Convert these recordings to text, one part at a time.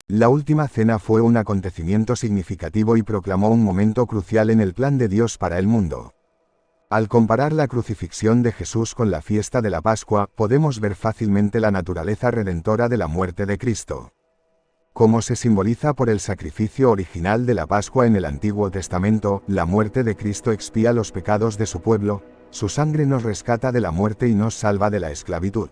La última cena fue un acontecimiento significativo y proclamó un momento crucial en el plan de Dios para el mundo. Al comparar la crucifixión de Jesús con la fiesta de la Pascua, podemos ver fácilmente la naturaleza redentora de la muerte de Cristo. Como se simboliza por el sacrificio original de la Pascua en el Antiguo Testamento, la muerte de Cristo expía los pecados de su pueblo, su sangre nos rescata de la muerte y nos salva de la esclavitud.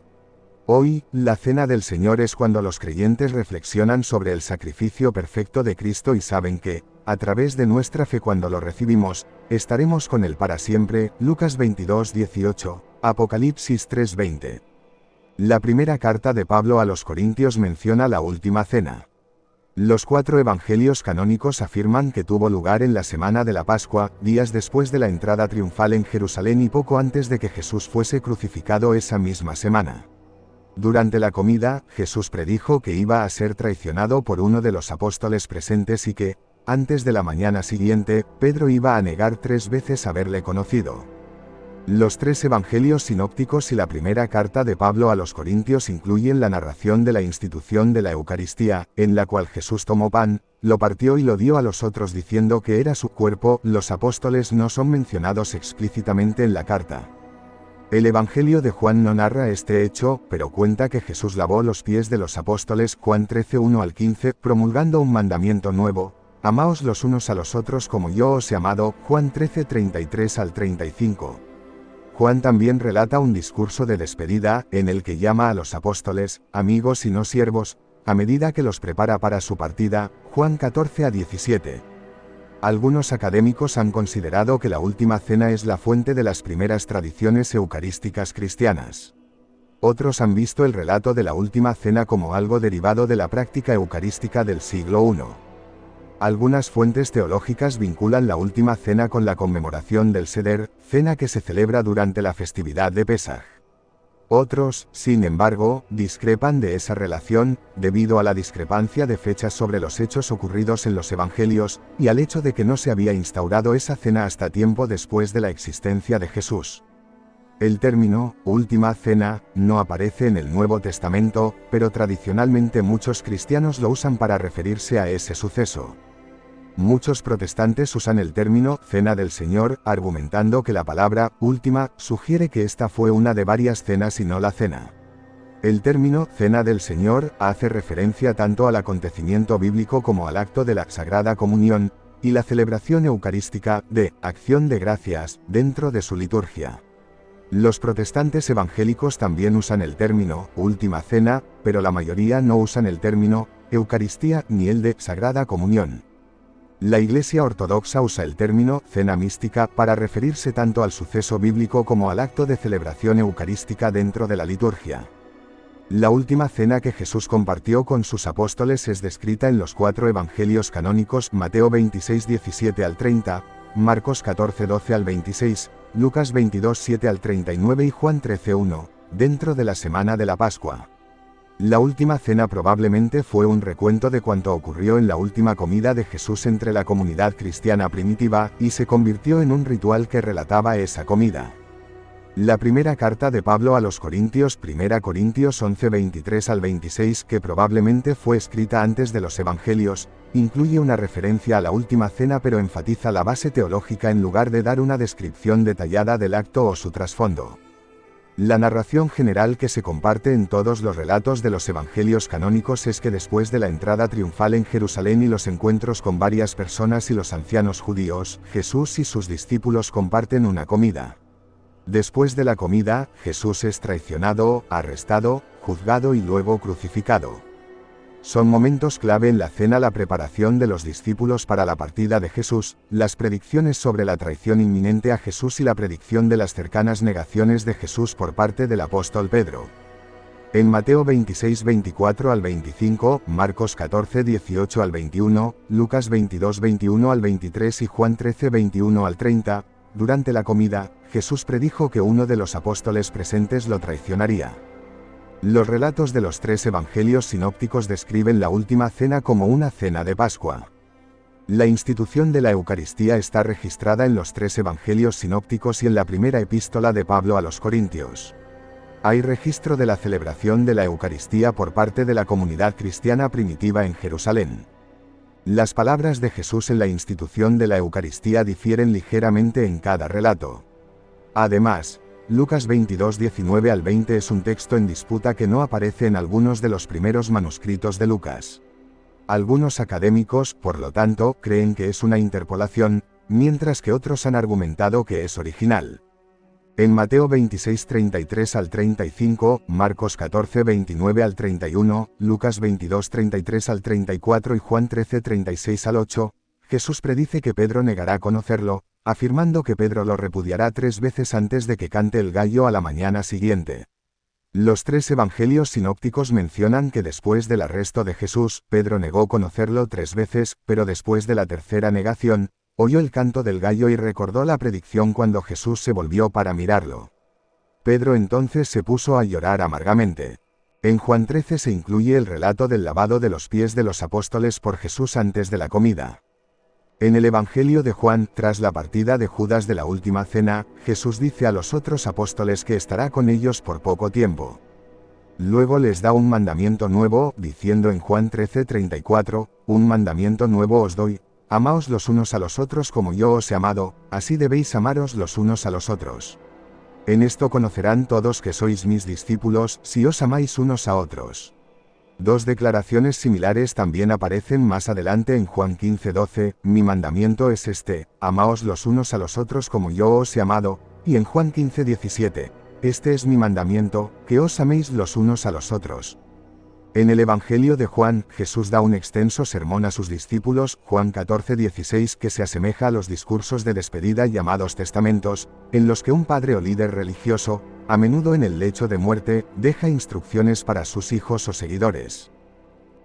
Hoy, la cena del Señor es cuando los creyentes reflexionan sobre el sacrificio perfecto de Cristo y saben que, a través de nuestra fe cuando lo recibimos, estaremos con Él para siempre. Lucas 22:18, Apocalipsis 3:20. La primera carta de Pablo a los Corintios menciona la última cena. Los 4 evangelios canónicos afirman que tuvo lugar en la semana de la Pascua, días después de la entrada triunfal en Jerusalén y poco antes de que Jesús fuese crucificado esa misma semana. Durante la comida, Jesús predijo que iba a ser traicionado por uno de los apóstoles presentes y que, antes de la mañana siguiente, Pedro iba a negar 3 veces haberle conocido. Los 3 evangelios sinópticos y la primera carta de Pablo a los Corintios incluyen la narración de la institución de la Eucaristía, en la cual Jesús tomó pan, lo partió y lo dio a los otros diciendo que era su cuerpo. Los apóstoles no son mencionados explícitamente en la carta. El Evangelio de Juan no narra este hecho, pero cuenta que Jesús lavó los pies de los apóstoles. Juan 13:1-15, promulgando un mandamiento nuevo: amaos los unos a los otros como yo os he amado. Juan 13:33-35. Juan también relata un discurso de despedida, en el que llama a los apóstoles, amigos y no siervos, a medida que los prepara para su partida. Juan 14:17. Algunos académicos han considerado que la última cena es la fuente de las primeras tradiciones eucarísticas cristianas. Otros han visto el relato de la última cena como algo derivado de la práctica eucarística del siglo I. Algunas fuentes teológicas vinculan la última cena con la conmemoración del Seder, cena que se celebra durante la festividad de Pesaj. Otros, sin embargo, discrepan de esa relación, debido a la discrepancia de fechas sobre los hechos ocurridos en los evangelios, y al hecho de que no se había instaurado esa cena hasta tiempo después de la existencia de Jesús. El término, última cena, no aparece en el Nuevo Testamento, pero tradicionalmente muchos cristianos lo usan para referirse a ese suceso. Muchos protestantes usan el término cena del Señor, argumentando que la palabra última sugiere que esta fue una de varias cenas y no la cena. El término cena del Señor hace referencia tanto al acontecimiento bíblico como al acto de la Sagrada Comunión y la celebración eucarística de acción de gracias dentro de su liturgia. Los protestantes evangélicos también usan el término última cena, pero la mayoría no usan el término Eucaristía ni el de Sagrada Comunión. La Iglesia Ortodoxa usa el término cena mística para referirse tanto al suceso bíblico como al acto de celebración eucarística dentro de la liturgia. La última cena que Jesús compartió con sus apóstoles es descrita en los 4 evangelios canónicos: Mateo 26:17-30, Marcos 14:12-26, Lucas 22:7-39 y Juan 13:1, dentro de la semana de la Pascua. La última cena probablemente fue un recuento de cuanto ocurrió en la última comida de Jesús entre la comunidad cristiana primitiva, y se convirtió en un ritual que relataba esa comida. La primera carta de Pablo a los Corintios, 1 Corintios 11:23-26, que probablemente fue escrita antes de los Evangelios, incluye una referencia a la última cena pero enfatiza la base teológica en lugar de dar una descripción detallada del acto o su trasfondo. La narración general que se comparte en todos los relatos de los evangelios canónicos es que después de la entrada triunfal en Jerusalén y los encuentros con varias personas y los ancianos judíos, Jesús y sus discípulos comparten una comida. Después de la comida, Jesús es traicionado, arrestado, juzgado y luego crucificado. Son momentos clave en la cena: la preparación de los discípulos para la partida de Jesús, las predicciones sobre la traición inminente a Jesús y la predicción de las cercanas negaciones de Jesús por parte del apóstol Pedro. En Mateo 26:24-25, Marcos 14:18-21, Lucas 22:21-23 y Juan 13:21-30, durante la comida, Jesús predijo que uno de los apóstoles presentes lo traicionaría. Los relatos de los 3 evangelios sinópticos describen la última cena como una cena de Pascua. La institución de la Eucaristía está registrada en los 3 evangelios sinópticos y en la primera epístola de Pablo a los Corintios. Hay registro de la celebración de la Eucaristía por parte de la comunidad cristiana primitiva en Jerusalén. Las palabras de Jesús en la institución de la Eucaristía difieren ligeramente en cada relato. Además, Lucas 22, 19 al 20 es un texto en disputa que no aparece en algunos de los primeros manuscritos de Lucas. Algunos académicos, por lo tanto, creen que es una interpolación, mientras que otros han argumentado que es original. En Mateo 26, 33 al 35, Marcos 14, 29 al 31, Lucas 22, 33 al 34 y Juan 13, 36 al 8, Jesús predice que Pedro negará conocerlo, afirmando que Pedro lo repudiará 3 veces antes de que cante el gallo a la mañana siguiente. Los 3 evangelios sinópticos mencionan que después del arresto de Jesús, Pedro negó conocerlo 3 veces, pero después de la tercera negación, oyó el canto del gallo y recordó la predicción cuando Jesús se volvió para mirarlo. Pedro entonces se puso a llorar amargamente. En Juan 13 se incluye el relato del lavado de los pies de los apóstoles por Jesús antes de la comida. En el Evangelio de Juan, tras la partida de Judas de la última cena, Jesús dice a los otros apóstoles que estará con ellos por poco tiempo. Luego les da un mandamiento nuevo, diciendo en Juan 13, 34, un mandamiento nuevo os doy, amaos los unos a los otros como yo os he amado, así debéis amaros los unos a los otros. En esto conocerán todos que sois mis discípulos, si os amáis unos a otros. 2 declaraciones similares también aparecen más adelante en Juan 15, 12, mi mandamiento es este, amaos los unos a los otros como yo os he amado, y en Juan 15, 17, este es mi mandamiento, que os améis los unos a los otros. En el Evangelio de Juan, Jesús da un extenso sermón a sus discípulos, Juan 14, 16, que se asemeja a los discursos de despedida llamados testamentos, en los que un padre o líder religioso, a menudo en el lecho de muerte, deja instrucciones para sus hijos o seguidores.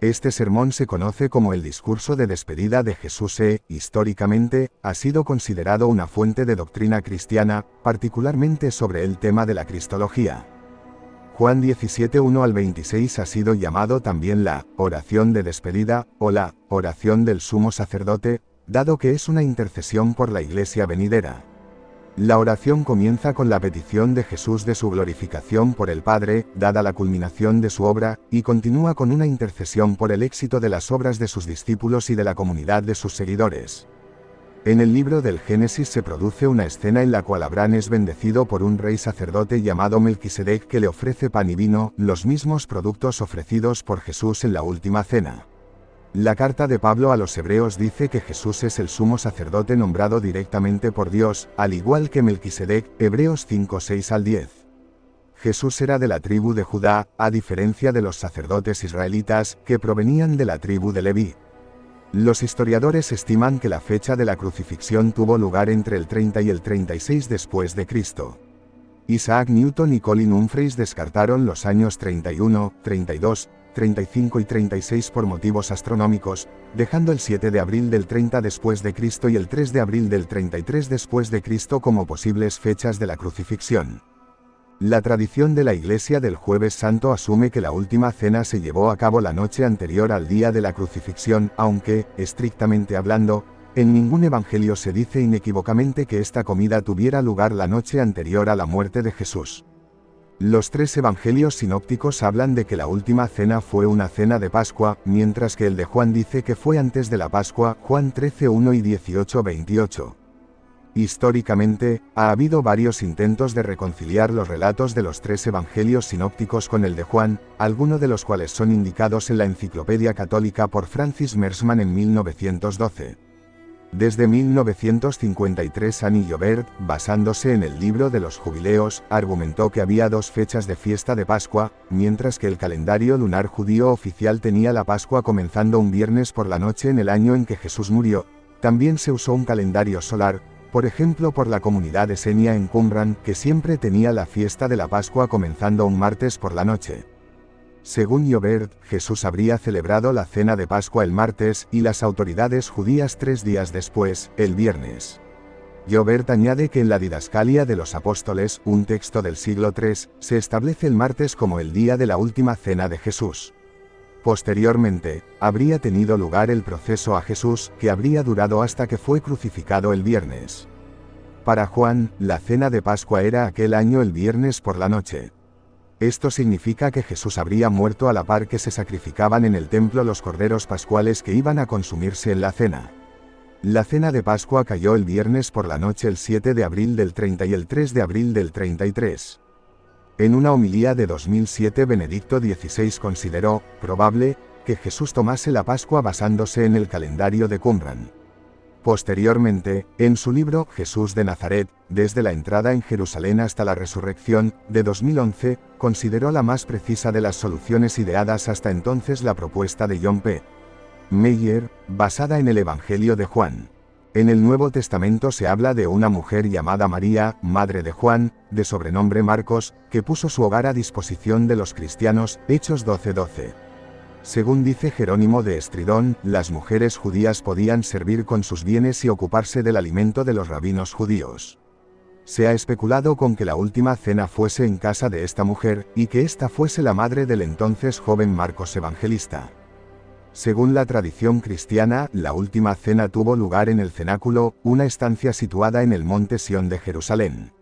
Este sermón se conoce como el discurso de despedida de Jesús históricamente, ha sido considerado una fuente de doctrina cristiana, particularmente sobre el tema de la cristología. Juan 17, 1 al 26 ha sido llamado también la oración de despedida, o la oración del sumo sacerdote, dado que es una intercesión por la iglesia venidera. La oración comienza con la petición de Jesús de su glorificación por el Padre, dada la culminación de su obra, y continúa con una intercesión por el éxito de las obras de sus discípulos y de la comunidad de sus seguidores. En el libro del Génesis se produce una escena en la cual Abraham es bendecido por un rey sacerdote llamado Melquisedec que le ofrece pan y vino, los mismos productos ofrecidos por Jesús en la última cena. La carta de Pablo a los Hebreos dice que Jesús es el sumo sacerdote nombrado directamente por Dios, al igual que Melquisedec, Hebreos 5, 6 al 10. Jesús era de la tribu de Judá, a diferencia de los sacerdotes israelitas, que provenían de la tribu de Leví. Los historiadores estiman que la fecha de la crucifixión tuvo lugar entre el 30 y el 36 después de Cristo. Isaac Newton y Colin Humphreys descartaron los años 31, 32, 35 y 36 por motivos astronómicos, dejando el 7 de abril del 30 después de Cristo y el 3 de abril del 33 después de Cristo como posibles fechas de la crucifixión. La tradición de la Iglesia del Jueves Santo asume que la última cena se llevó a cabo la noche anterior al día de la crucifixión, aunque, estrictamente hablando, en ningún evangelio se dice inequívocamente que esta comida tuviera lugar la noche anterior a la muerte de Jesús. Los 3 evangelios sinópticos hablan de que la última cena fue una cena de Pascua, mientras que el de Juan dice que fue antes de la Pascua, Juan 13, 1 y 18, 28. Históricamente, ha habido varios intentos de reconciliar los relatos de los 3 evangelios sinópticos con el de Juan, algunos de los cuales son indicados en la Enciclopedia Católica por Francis Mersman en 1912. Desde 1953 Annie Joubert, basándose en el libro de los Jubileos, argumentó que había 2 fechas de fiesta de Pascua, mientras que el calendario lunar judío oficial tenía la Pascua comenzando un viernes por la noche en el año en que Jesús murió. También se usó un calendario solar, por ejemplo por la comunidad esenia en Qumran, que siempre tenía la fiesta de la Pascua comenzando un martes por la noche. Según Joubert, Jesús habría celebrado la cena de Pascua el martes y las autoridades judías 3 días después, el viernes. Joubert añade que en la Didascalia de los Apóstoles, un texto del siglo III, se establece el martes como el día de la última cena de Jesús. Posteriormente, habría tenido lugar el proceso a Jesús, que habría durado hasta que fue crucificado el viernes. Para Juan, la cena de Pascua era aquel año el viernes por la noche. Esto significa que Jesús habría muerto a la par que se sacrificaban en el templo los corderos pascuales que iban a consumirse en la cena. La cena de Pascua cayó el viernes por la noche el 7 de abril del 30 y el 3 de abril del 33. En una homilía de 2007 Benedicto XVI consideró probable que Jesús tomase la Pascua basándose en el calendario de Qumran. Posteriormente, en su libro Jesús de Nazaret, desde la entrada en Jerusalén hasta la resurrección, de 2011, consideró la más precisa de las soluciones ideadas hasta entonces la propuesta de John P. Meyer, basada en el Evangelio de Juan. En el Nuevo Testamento se habla de una mujer llamada María, madre de Juan, de sobrenombre Marcos, que puso su hogar a disposición de los cristianos, Hechos 12:12. Según dice Jerónimo de Estridón, las mujeres judías podían servir con sus bienes y ocuparse del alimento de los rabinos judíos. Se ha especulado con que la última cena fuese en casa de esta mujer, y que ésta fuese la madre del entonces joven Marcos Evangelista. Según la tradición cristiana, la última cena tuvo lugar en el cenáculo, una estancia situada en el monte Sión de Jerusalén.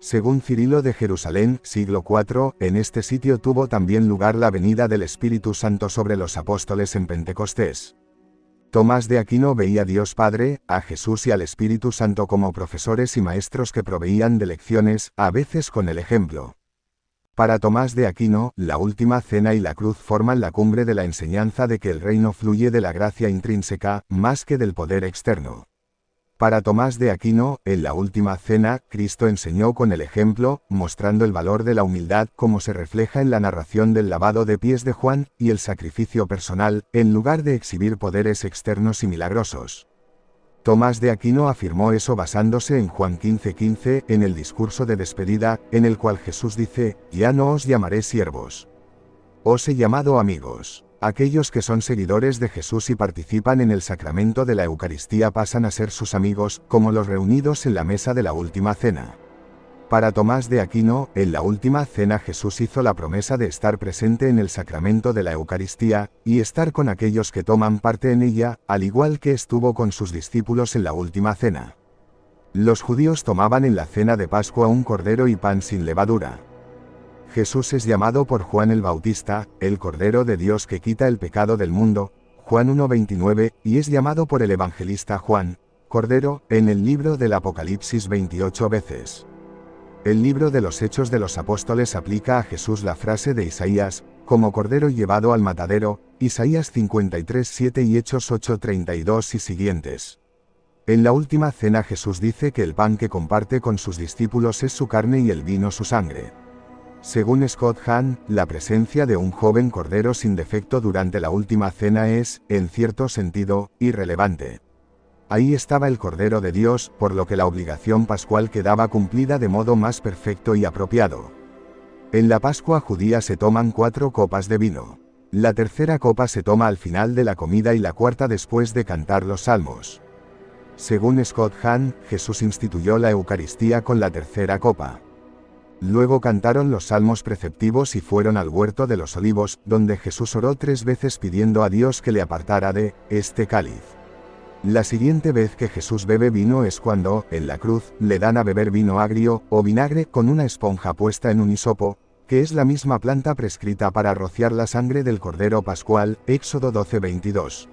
Según Cirilo de Jerusalén, siglo IV, en este sitio tuvo también lugar la venida del Espíritu Santo sobre los apóstoles en Pentecostés. Tomás de Aquino veía a Dios Padre, a Jesús y al Espíritu Santo como profesores y maestros que proveían de lecciones, a veces con el ejemplo. Para Tomás de Aquino, la última cena y la cruz forman la cumbre de la enseñanza de que el reino fluye de la gracia intrínseca, más que del poder externo. Para Tomás de Aquino, en la última cena, Cristo enseñó con el ejemplo, mostrando el valor de la humildad como se refleja en la narración del lavado de pies de Juan, y el sacrificio personal, en lugar de exhibir poderes externos y milagrosos. Tomás de Aquino afirmó eso basándose en Juan 15:15, en el discurso de despedida, en el cual Jesús dice, «Ya no os llamaré siervos. Os he llamado amigos». Aquellos que son seguidores de Jesús y participan en el sacramento de la Eucaristía pasan a ser sus amigos, como los reunidos en la mesa de la última cena. Para Tomás de Aquino, en la última cena Jesús hizo la promesa de estar presente en el sacramento de la Eucaristía, y estar con aquellos que toman parte en ella, al igual que estuvo con sus discípulos en la última cena. Los judíos tomaban en la cena de Pascua un cordero y pan sin levadura. Jesús es llamado por Juan el Bautista, el Cordero de Dios que quita el pecado del mundo, Juan 1:29, y es llamado por el evangelista Juan, Cordero, en el libro del Apocalipsis 28 veces. El libro de los Hechos de los Apóstoles aplica a Jesús la frase de Isaías, como Cordero llevado al matadero, Isaías 53:7 y Hechos 8:32 y siguientes. En la última cena Jesús dice que el pan que comparte con sus discípulos es su carne y el vino su sangre. Según Scott Hahn, la presencia de un joven cordero sin defecto durante la última cena es, en cierto sentido, irrelevante. Ahí estaba el Cordero de Dios, por lo que la obligación pascual quedaba cumplida de modo más perfecto y apropiado. En la Pascua judía se toman 4 copas de vino. La tercera copa se toma al final de la comida y la cuarta después de cantar los salmos. Según Scott Hahn, Jesús instituyó la Eucaristía con la tercera copa. Luego cantaron los salmos preceptivos y fueron al huerto de los olivos, donde Jesús oró 3 veces pidiendo a Dios que le apartara de este cáliz. La siguiente vez que Jesús bebe vino es cuando, en la cruz, le dan a beber vino agrio, o vinagre, con una esponja puesta en un hisopo, que es la misma planta prescrita para rociar la sangre del Cordero Pascual, Éxodo 12:22.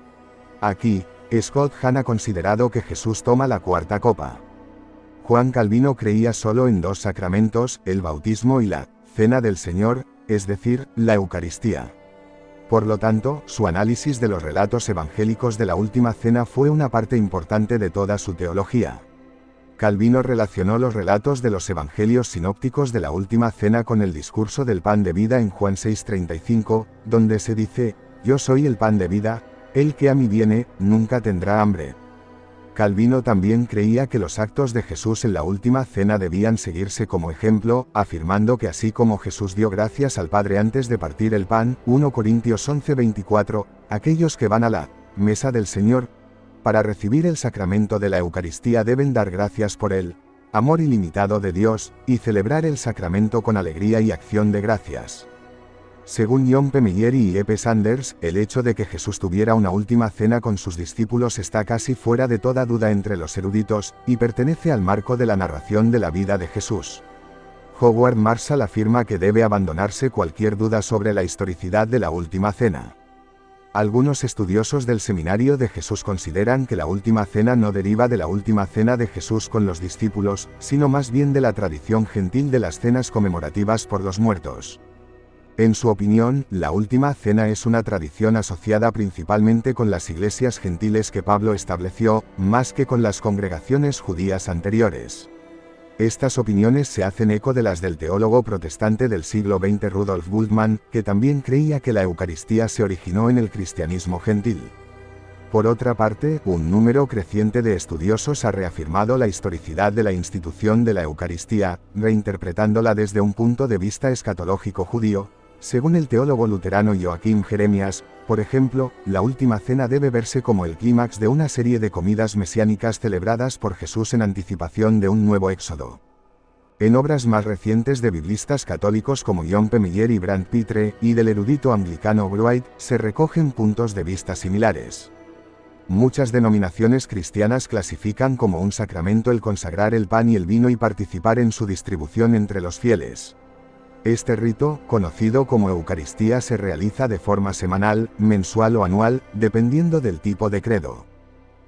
Aquí, Scott Hahn ha considerado que Jesús toma la cuarta copa. Juan Calvino creía solo en 2 sacramentos, el bautismo y la cena del Señor, es decir, la Eucaristía. Por lo tanto, su análisis de los relatos evangélicos de la última cena fue una parte importante de toda su teología. Calvino relacionó los relatos de los evangelios sinópticos de la última cena con el discurso del pan de vida en Juan 6:35, donde se dice, «Yo soy el pan de vida, el que a mí viene, nunca tendrá hambre». Calvino también creía que los actos de Jesús en la última cena debían seguirse como ejemplo, afirmando que así como Jesús dio gracias al Padre antes de partir el pan, 1 Corintios 11:24, aquellos que van a la mesa del Señor para recibir el sacramento de la Eucaristía deben dar gracias por el amor ilimitado de Dios, y celebrar el sacramento con alegría y acción de gracias. Según John P. Meyer y E. P. Sanders, el hecho de que Jesús tuviera una última cena con sus discípulos está casi fuera de toda duda entre los eruditos, y pertenece al marco de la narración de la vida de Jesús. Howard Marshall afirma que debe abandonarse cualquier duda sobre la historicidad de la Última Cena. Algunos estudiosos del Seminario de Jesús consideran que la Última Cena no deriva de la Última Cena de Jesús con los discípulos, sino más bien de la tradición gentil de las cenas conmemorativas por los muertos. En su opinión, la Última Cena es una tradición asociada principalmente con las iglesias gentiles que Pablo estableció, más que con las congregaciones judías anteriores. Estas opiniones se hacen eco de las del teólogo protestante del siglo XX Rudolf Bultmann, que también creía que la Eucaristía se originó en el cristianismo gentil. Por otra parte, un número creciente de estudiosos ha reafirmado la historicidad de la institución de la Eucaristía, reinterpretándola desde un punto de vista escatológico judío. Según el teólogo luterano Joachim Jeremías, por ejemplo, la Última Cena debe verse como el clímax de una serie de comidas mesiánicas celebradas por Jesús en anticipación de un nuevo éxodo. En obras más recientes de biblistas católicos como John P. Miller y Brand Pitre, y del erudito anglicano Wright, se recogen puntos de vista similares. Muchas denominaciones cristianas clasifican como un sacramento el consagrar el pan y el vino y participar en su distribución entre los fieles. Este rito, conocido como Eucaristía, se realiza de forma semanal, mensual o anual, dependiendo del tipo de credo.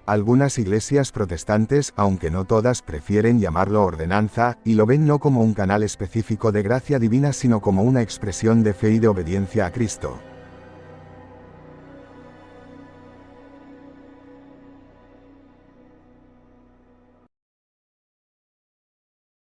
Algunas iglesias protestantes, aunque no todas, prefieren llamarlo ordenanza, y lo ven no como un canal específico de gracia divina sino como una expresión de fe y de obediencia a Cristo.